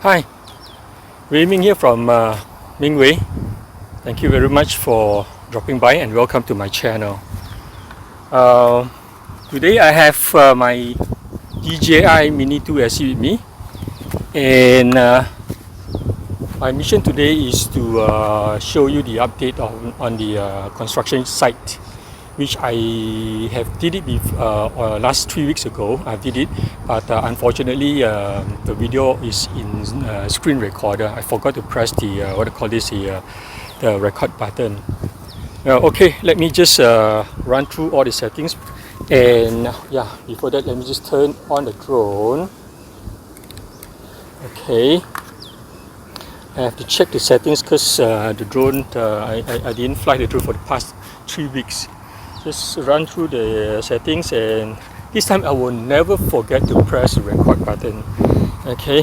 Hi, Rayming here from Mingwei. Thank you very much for dropping by and welcome to my channel. Today I have my DJI Mini 2 SE with me, and my mission today is to show you the update on the construction site, which I have did it last 3 weeks ago. I did it, but unfortunately the video is in screen recorder. I forgot to press the the record button. Okay, let me just run through all the settings, and yeah, before that let me just turn on the drone. Okay, I have to check the settings because the drone I didn't fly the drone for the past 3 weeks. Just run through the settings, and this time I will never forget to press the record button. Okay,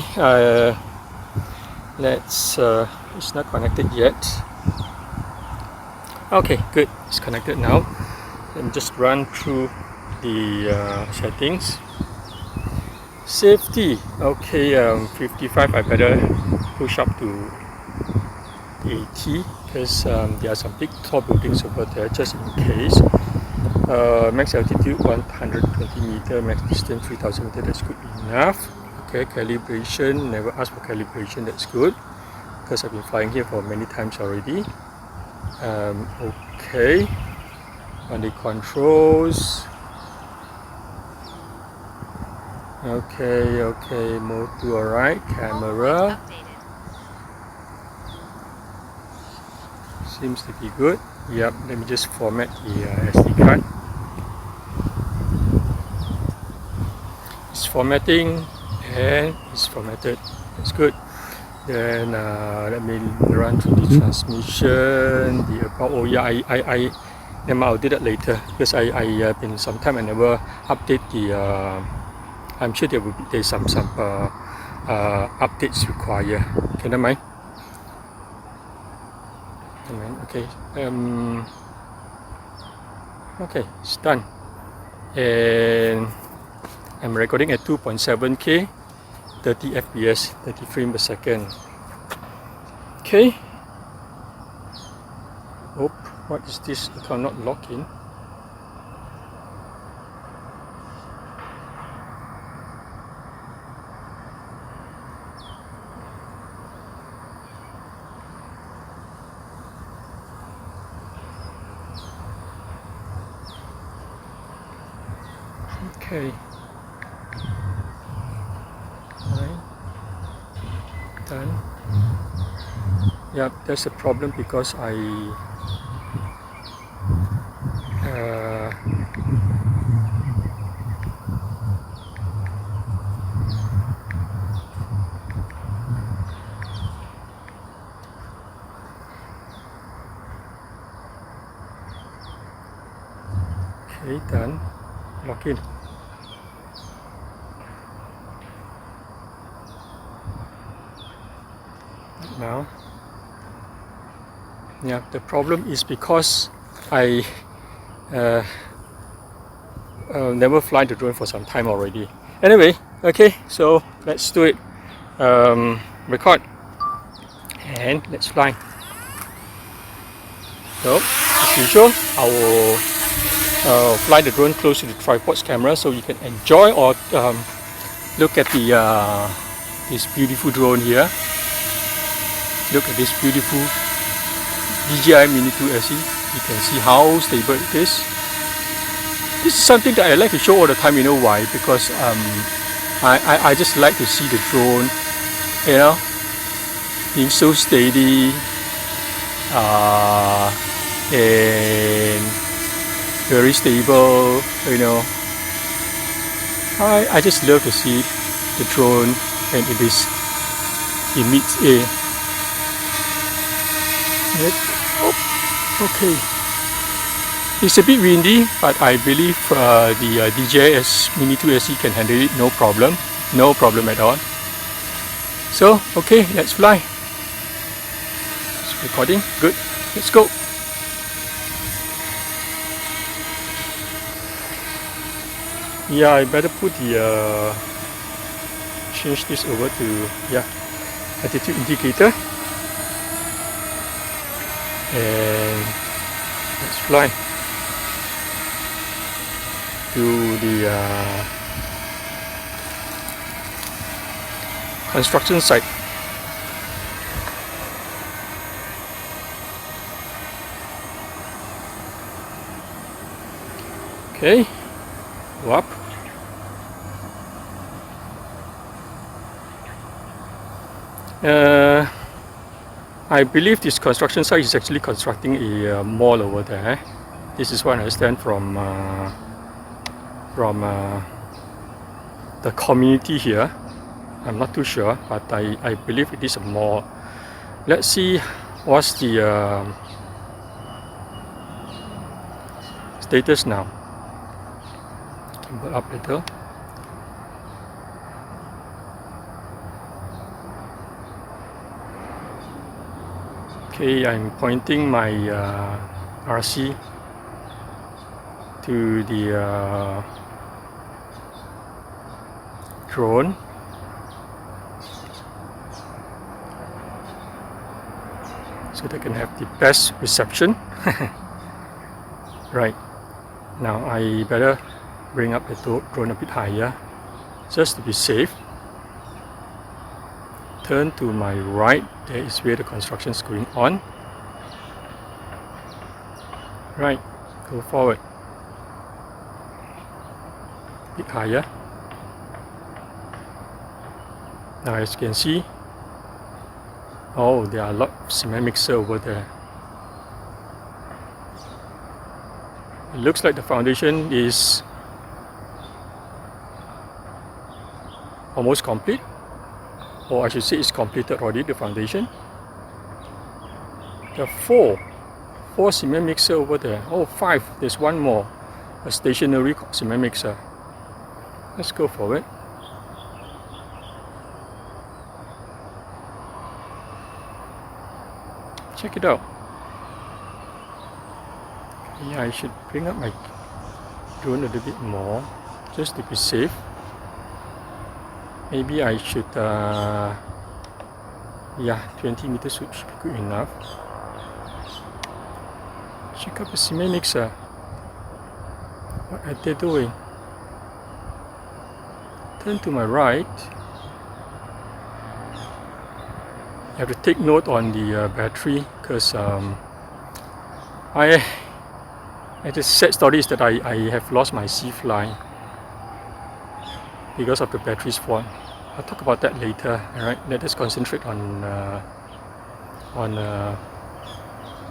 it's not connected yet. Okay, good, it's connected now. Let me just run through the settings. Safety, okay, 55, I better push up to 80 because there are some big tall buildings over there, just in case. Max altitude 120 meter, max distance 3000 meter, that's good enough. Okay, calibration, never ask for calibration, that's good because I've been flying here for many times already. Okay, on the controls, okay, mode to alright, camera seems to be good. Yep, let me just format the SD card. It's formatting and it's formatted. That's good. Then let me run through the transmission. The about, oh yeah, I'll do that later because I been some time I never update the. I'm sure there's some updates required. Okay, never mind. Okay, okay, it's done, and I'm recording at 2.7K, 30 FPS, 30 frames per second. Okay. Oh, what is this? I cannot log in. Okay. Right. Done. Yeah, that's a problem because I okay, done. Log in. Now, yeah, the problem is because I never fly the drone for some time already. Anyway, okay, so let's do it. Record and let's fly. So as usual, I will fly the drone close to the tripod's camera so you can enjoy or look at the this beautiful drone here. Look at this beautiful DJI Mini 2 SE. You can see how stable it is. This is something that I like to show all the time. You know why? Because I just like to see the drone, you know, being so steady and very stable. You know, I just love to see the drone and it is in mid-air. Oh, okay. It's a bit windy, but I believe the DJI Mini 2 SE can handle it, no problem at all. So, okay, let's fly. It's recording, good. Let's go. Yeah, I better put the change this over to, yeah, altitude indicator, and let's fly to the construction site. Okay, go up. I believe this construction site is actually constructing a mall over there. This is what I understand from the community here. I'm not too sure, but I believe it is a mall. Let's see what's the status now. Gimbal up a little. Okay, I'm pointing my RC to the drone. So they can have the best reception. Right, now I better bring up the drone a bit higher just to be safe. Turn to my right, there is where the construction is going on. Right, go forward. A bit higher. Now as you can see, oh, there are a lot of cement mixer over there. It looks like the foundation is almost complete, or I should say it's completed already, the foundation. There are four cement mixer over there. Oh, 5, there's one more, a stationary cement mixer. Let's go forward. Check it out. Yeah, I should bring up my drone a little bit more just to be safe. Maybe I should, yeah, 20 meters should be good enough. Check out the cement mixer. What are they doing? Turn to my right. I have to take note on the battery, because the sad story is that I have lost my C-Fly because of the battery's fault. I'll talk about that later. Alright, let us concentrate on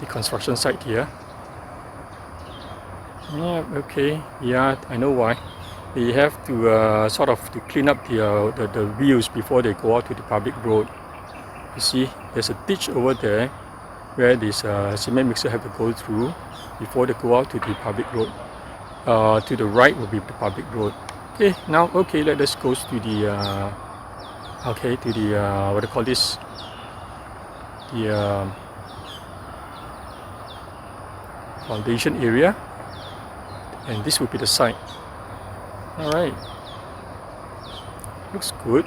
the construction site here. Yeah, okay, yeah, I know why. They have to sort of to clean up the wheels before they go out to the public road. You see, there's a ditch over there where this cement mixer have to go through before they go out to the public road. To the right will be the public road. Okay, now let us go to the what do you call this? The foundation area, and this will be the site. All right, looks good.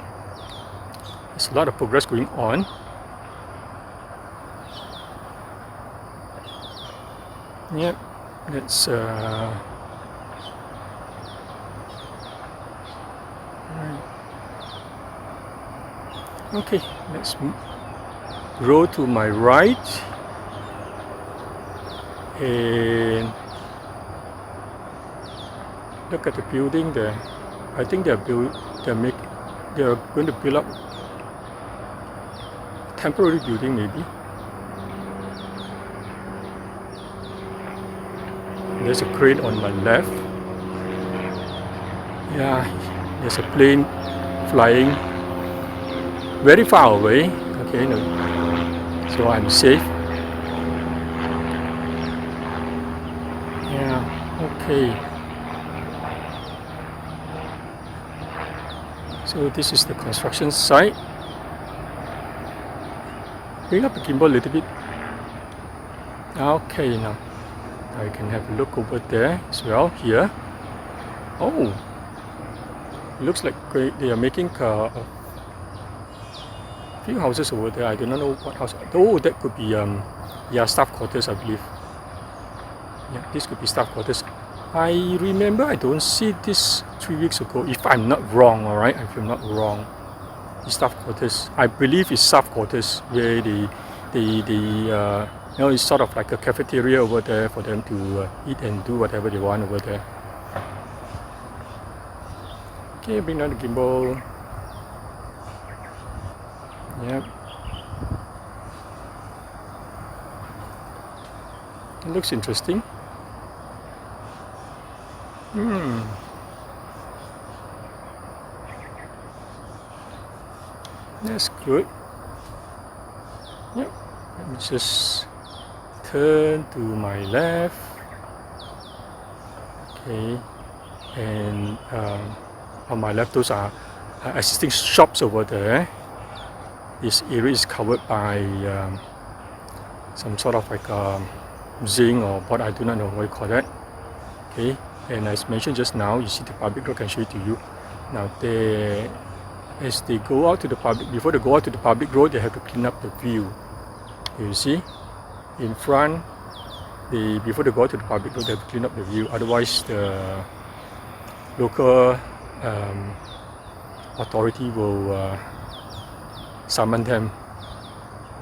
There's a lot of progress going on. Yep, let's okay, let's roll to my right, and look at the building there. I think they're going to build up a temporary building, maybe. There's a crane on my left. Yeah, there's a plane flying very far away. Okay, no, so I'm safe. Yeah, okay. So this is the construction site. Bring up the gimbal a little bit. Okay, now I can have a look over there as well here. Oh, looks like they are making a few houses over there. I do not know what house. Oh, that could be staff quarters, I believe. Yeah, this could be staff quarters. I remember I don't see this 3 weeks ago, if I'm not wrong, alright, if I'm not wrong. The staff quarters, I believe it's staff quarters where it's sort of like a cafeteria over there for them to eat and do whatever they want over there. Okay, bring down the gimbal. Yep. It looks interesting. That's good. Yep. Let me just turn to my left. Okay. And on my left, those are existing shops over there. This area is covered by some sort of like zinc or what, I do not know what you call that. Okay. And as mentioned just now, you see the public road, I can show it to you. Now as they go out to the public, before they go out to the public road, they have to clean up the view. You see, in front, before they go out to the public road, they have to clean up the view. Otherwise, the local authority will summon them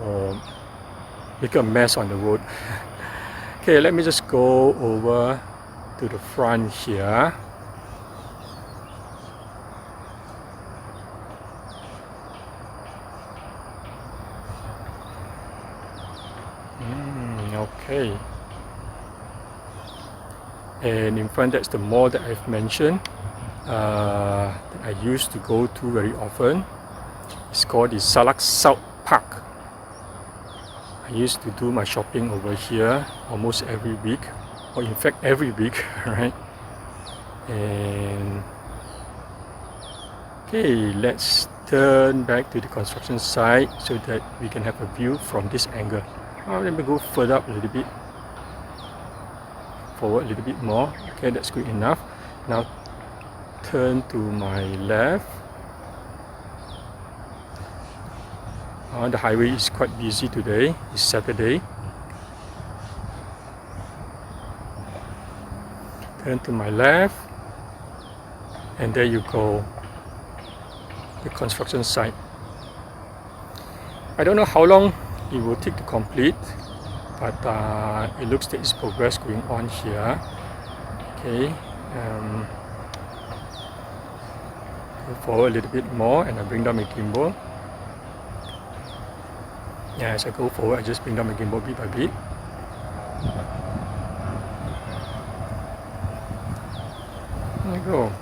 or make a mess on the road. Okay, let me just go over to the front here. Okay. And in front, that's the mall that I've mentioned that I used to go to very often. It's called the Salak South Park. I used to do my shopping over here almost every week, or in fact every week, right? And okay, let's turn back to the construction site so that we can have a view from this angle. Let me go further up a little bit, forward a little bit more. Okay, that's good enough. Now turn to my left. The highway is quite busy today. It's Saturday. Turn to my left, and there you go, the construction site. I don't know how long it will take to complete, but it looks like there's progress going on here. Okay, go forward a little bit more, and I bring down my gimbal. Yeah, as I go forward, I just bring down my gimbal bit by bit. There you go.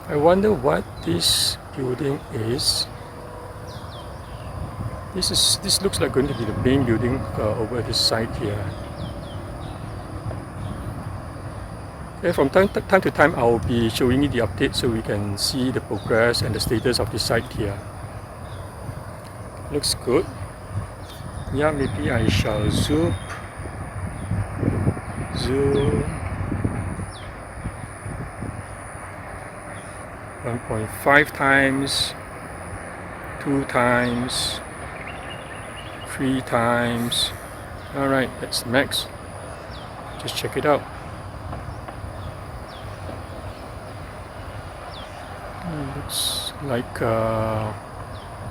I wonder what this building is. This looks like going to be the main building over this side here. Okay, from time to time, I will be showing you the update so we can see the progress and the status of the site here. Looks good. Yeah, maybe I shall zoom. 1.5 times, 2 times, 3 times. Alright, that's max. Just check it out. Looks like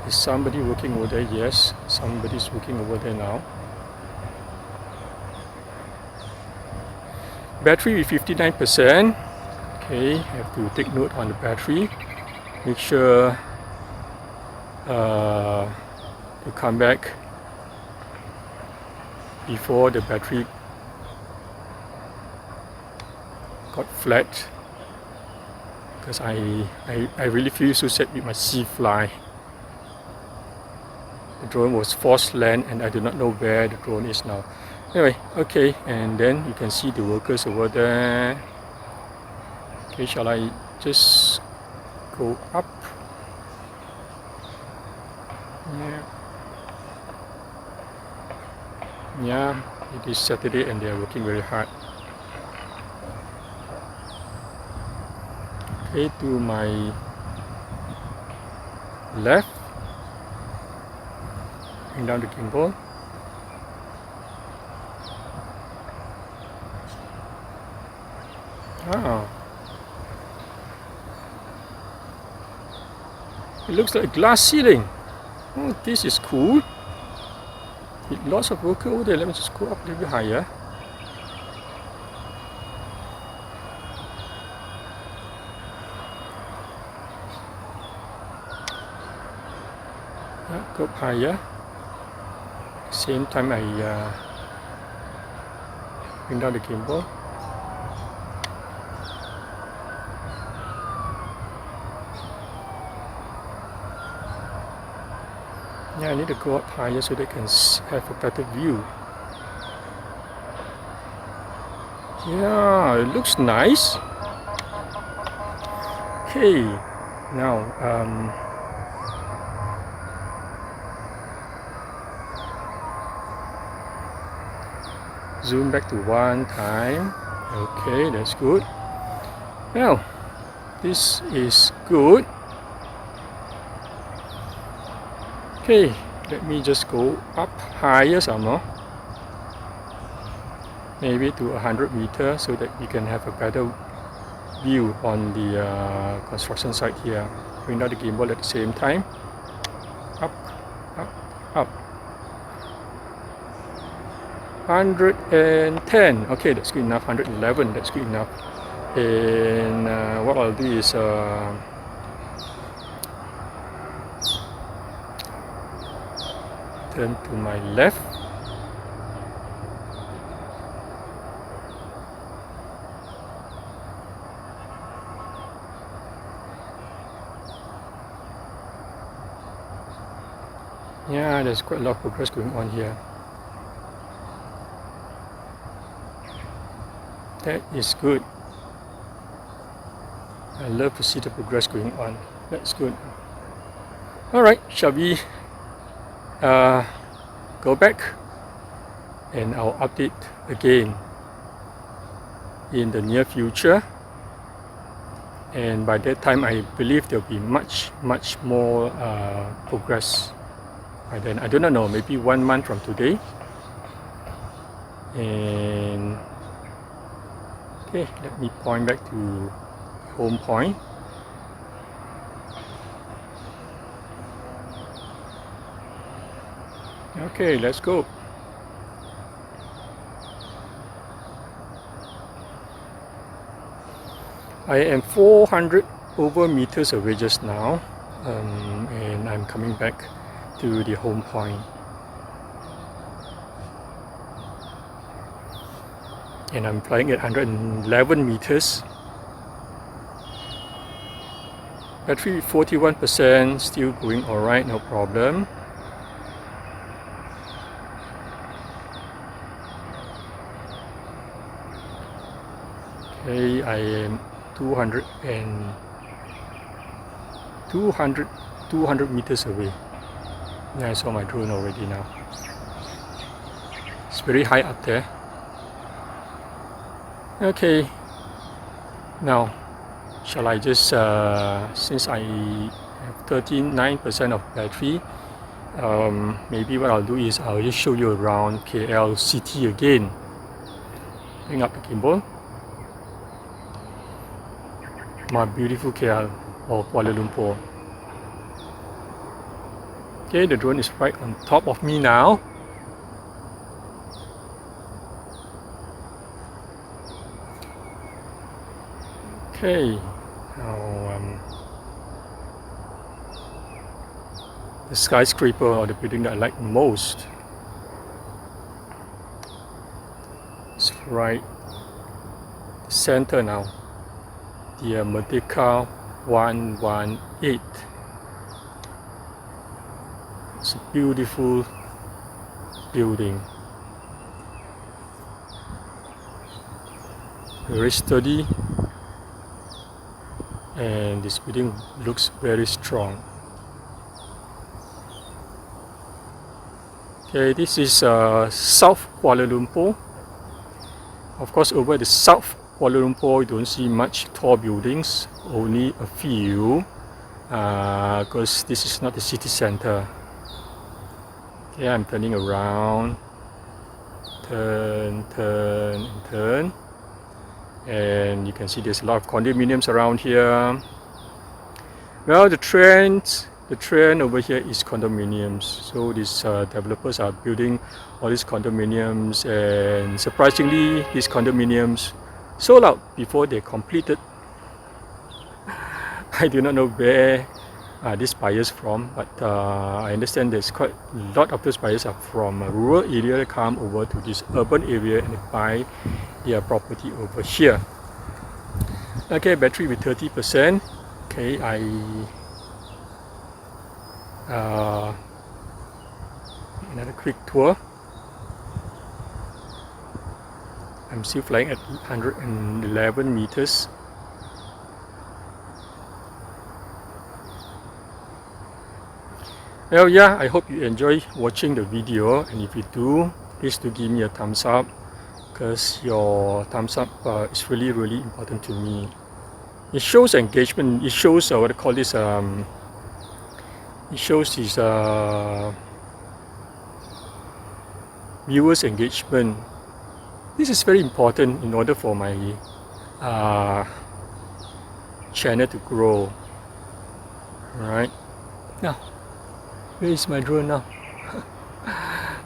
is somebody working over there? Yes, somebody's working over there now. Battery with 59%. Okay, have to take note on the battery. Make sure to come back before the battery got flat, because I really feel so sad with my C-Fly. The drone was forced land and I do not know where the drone is now. Anyway, okay, and then you can see the workers over there. Okay, shall I just go up? Yeah. Yeah, It is Saturday and they are working very hard. Okay, to my left, bring down the gimbal. Ah, it looks like a glass ceiling. Oh, this is cool. Lots of worker over there. Let me just go up a little bit higher. Go up higher. Same time I bring down the gimbal. Yeah, I need to go up higher so they can have a better view. Yeah, it looks nice. Okay, now zoom back to one time. Okay, that's good. Now, this is good. Okay, let me just go up higher some more. Maybe to 100 meters so that we can have a better view on the construction site here. Bring down the gimbal at the same time. Up, up, up. 110. Okay, that's good enough. 111. That's good enough. And what I'll do is turn to my left. Yeah, there's quite a lot of progress going on here. That is good. I love to see the progress going on. That's good. Alright, shall we go back and I'll update again in the near future, and by that time I believe there'll be much more progress by then. I don't know, maybe 1 month from today. And okay, let me point back to home point. Okay, let's go. I am 400 over meters away just now, and I'm coming back to the home point. And I'm flying at 111 meters. Battery 41%, still going alright, no problem. Okay, I am 200 meters away. Yeah, I saw my drone already now. It's very high up there. Okay, now shall I just since I have 39% of battery, maybe what I'll do is I'll just show you around KL city again. Bring up the gimbal. My beautiful KL or Kuala Lumpur. Okay, the drone is right on top of me now. Okay, now the skyscraper or the building that I like most is right center now. The Merdeka 118. It's a beautiful building. Very sturdy. And this building looks very strong. Okay, this is South Kuala Lumpur. Of course, over the South Kuala Lumpur, you don't see much tall buildings, only a few, because this is not the city center. Okay, I'm turning around, turn, and turn, and you can see there's a lot of condominiums around here. Well, the trend over here is condominiums. So these developers are building all these condominiums, and surprisingly, these condominiums sold out before they completed. I do not know where these buyers from, but I understand there's quite a lot of those buyers are from a rural area. They come over to this urban area and they buy their property over here. Okay, battery with 30%. Okay, another quick tour. I'm still flying at 111 meters. Well, yeah, I hope you enjoy watching the video, and if you do, please do give me a thumbs up, because your thumbs up is really important to me. It shows engagement. It shows what I call this. It shows this viewers engagement. This is very important in order for my channel to grow. Alright, now where is my drone now?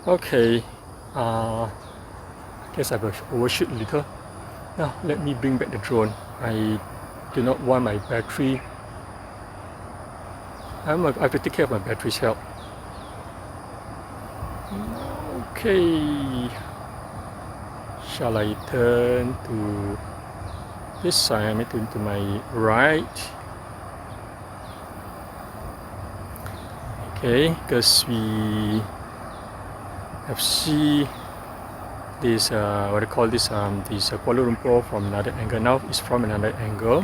Okay, I guess I've overshoot a little. Now let me bring back the drone. I do not want my battery. I have to take care of my battery's health. Okay, shall I turn to this side? I may turn to my right. Okay, because we have seen this what I call this this Kuala Lumpur from another angle. Now it's from another angle.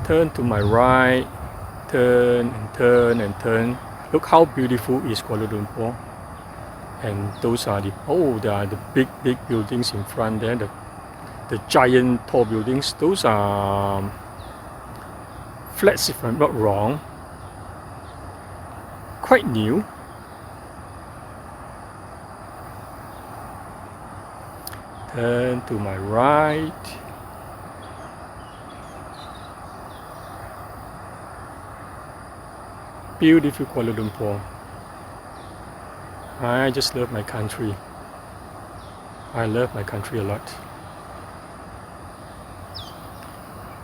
Turn to my right. Turn and turn and turn. Look how beautiful is Kuala Lumpur. And those are there are the big buildings in front there, the giant tall buildings. Those are flats, if I'm not wrong. Quite new. Turn to my right. Beautiful Kuala Lumpur. I just love my country. I love my country a lot.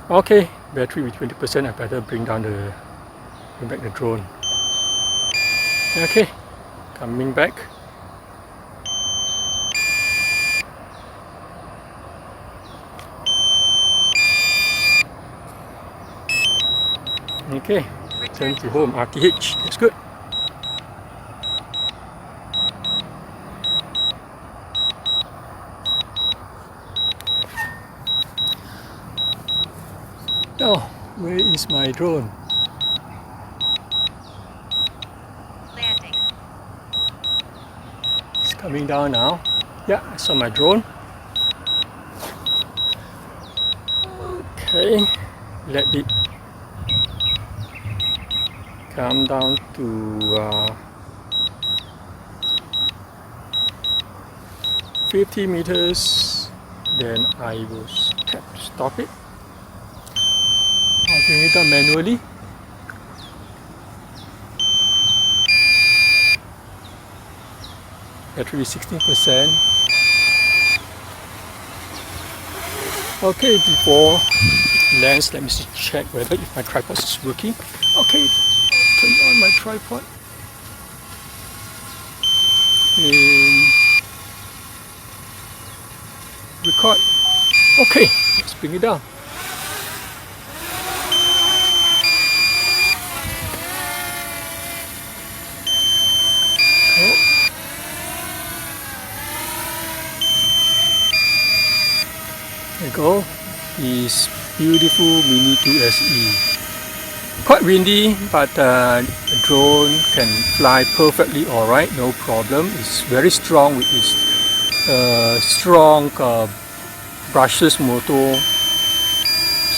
Okay, battery with 20%. I better bring back the drone. Okay, coming back. Okay, turn to home, RTH. That's good. Now, where is my drone? Landing. It's coming down now. Yeah, I saw my drone. Okay, let it come down to 50 meters. Then I will stop it. I'll bring it down manually. Battery is 16%. Okay, before it lands, let me just check whether if my tripod is working. Okay, turn on my tripod. And record. Okay, let's bring it down. There you go, this beautiful Mini 2 SE. quite windy, but the drone can fly perfectly alright, no problem. It's very strong with its strong brushless motor,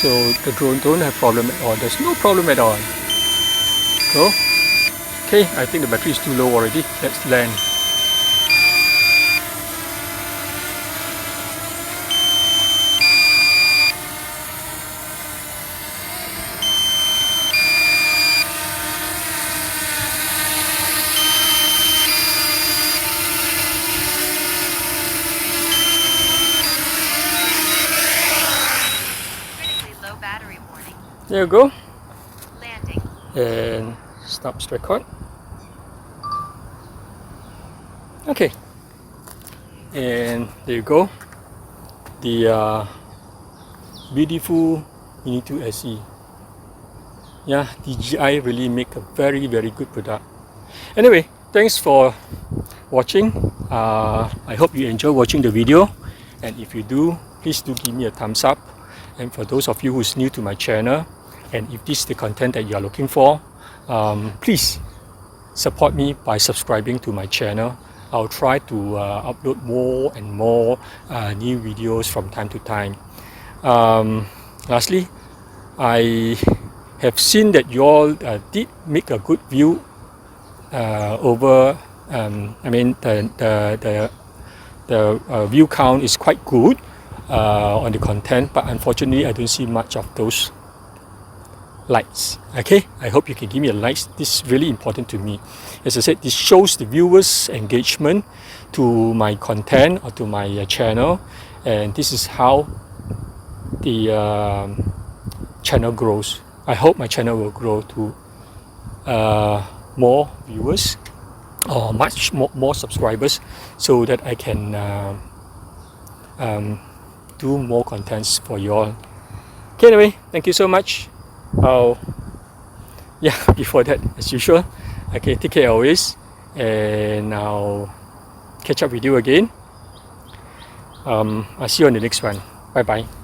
so the drone don't have problem at all. There's no problem at all. Go. Okay, I think the battery is too low already. Let's land. Critically low battery warning. There you go. Landing. And stops record. Okay, and there you go, the beautiful Mini 2 SE. Yeah, DJI really make a very good product. Anyway, thanks for watching. I hope you enjoy watching the video, and if you do, please do give me a thumbs up. And for those of you who's new to my channel, and if this is the content that you are looking for, please support me by subscribing to my channel. I'll try to upload more and more new videos from time to time. Lastly, I have seen that you all did make a good view over. I mean, the view count is quite good on the content, but unfortunately, I don't see much of those likes. Okay, I hope you can give me a like. This is really important to me. As I said, this shows the viewers' engagement to my content or to my channel, and this is how the channel grows. I hope my channel will grow to more viewers or much more subscribers, so that I can do more contents for you all. Okay, anyway, thank you so much. Yeah, before that, as usual, okay, take care always, and I'll catch up with you again. I'll see you on the next one. Bye bye.